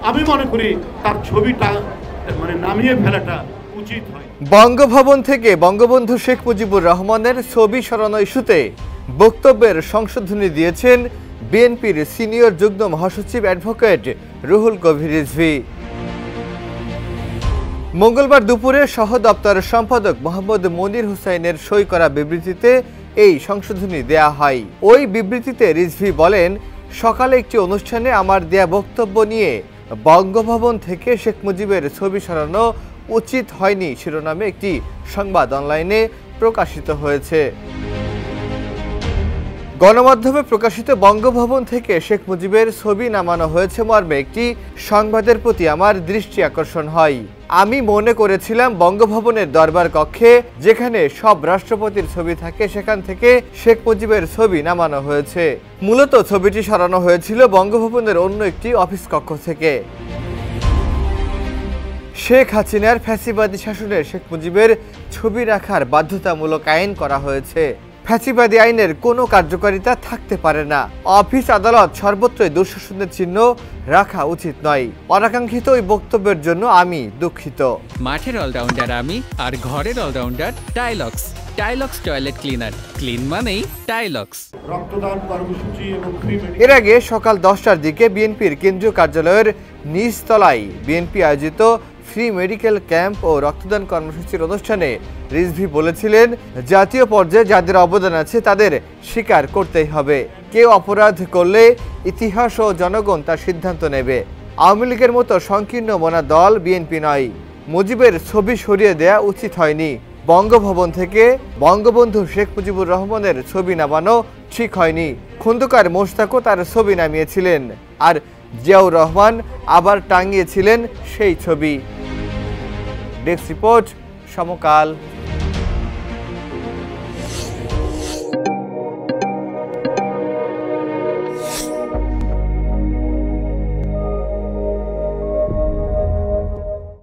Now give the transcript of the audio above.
আমি মনে করি তার ছবিটা মানে নামিয়ে ফেলাটা উচিত হয়। বঙ্গভবন থেকে বঙ্গবন্ধু শেখ মুজিবুর রহমানের ছবি সরানো ইস্যুতে বক্তব্যের সংশোধনী দিয়েছেন বিএনপির সিনিয়র যুগ্ম মহাসচিব অ্যাডভোকেট রুহুল কবির রিজভী। মঙ্গলবার দুপুরে সহ দপ্তর সম্পাদক মোহাম্মদ মনির হুসাইনের সই করা বিবৃতিতে এই সংশোধনী দেয়া হয়। ওই বিবৃতিতে রিজভী বলেন, সকালে একটি অনুষ্ঠানে আমার দেয়া বক্তব্য নিয়ে বঙ্গভবন থেকে শেখ মুজিবের ছবি সরানো উচিত হয়নি শিরোনামে একটি সংবাদ অনলাইনে প্রকাশিত হয়েছে। গণমাধ্যমে প্রকাশিত বঙ্গভবন থেকে শেখ মুজিবের ছবি নামানো হয়েছে মর্মে একটি সংবাদের প্রতি আমার দৃষ্টি আকর্ষণ হয়। আমি মনে করেছিলাম বঙ্গভবনের দরবার কক্ষে যেখানে সব রাষ্ট্রপতির ছবি থাকে সেখান থেকে শেখ মুজিবের ছবি নামানো হয়েছে। মূলত ছবিটি সরানো হয়েছিল বঙ্গভবনের অন্য একটি অফিস কক্ষ থেকে। শেখ হাসিনার ফ্যাসিবাদী শাসনে শেখ মুজিবের ছবি রাখার বাধ্যতামূলক আইন করা হয়েছে। ফ্যাসিবাদী আইনের কোনো কার্যকারিতা থাকতে পারে না। অফিস আদালত সর্বত্রই দুঃশাসনের চিহ্ন রাখা উচিত নয়। অনাকাঙ্ক্ষিত ওই বক্তব্যের জন্য আমি দুঃখিত। মাঠের অলরাউন্ডার আমি, আর ঘরের all rounder Tilex. Tilex toilet cleaner, clean মানেই টাইলক্স। রক্তদান কর্মসূচি এবং এর আগে সকাল 10টার দিকে বিএনপির কেন্দ্রীয় কার্যালয়ের নিচতলায় বিএনপি আয়োজিত ফ্রি মেডিকেল ক্যাম্প ও রক্তদান কর্মসূচির অনুষ্ঠানে রিজভী বলেছিলেন, জাতীয় পর্যায়ে যাদের অবদান আছে তাদের স্বীকার করতেই হবে। কেউ অপরাধ করলে ইতিহাস ও জনগণ তার সিদ্ধান্ত নেবে। আওয়ামী লীগের মতো সংকীর্ণ মনা দল বিএনপি নয়। মুজিবের ছবি সরিয়ে দেয়া উচিত হয়নি। বঙ্গভবন থেকে বঙ্গবন্ধু শেখ মুজিবুর রহমানের ছবি নামানো ঠিক হয়নি। খন্দকার মোশতাকও তার ছবি নামিয়েছিলেন, আর জিয়াউর রহমান আবার টাঙিয়েছিলেন সেই ছবি। ডেস্ক রিপোর্ট, সমকাল।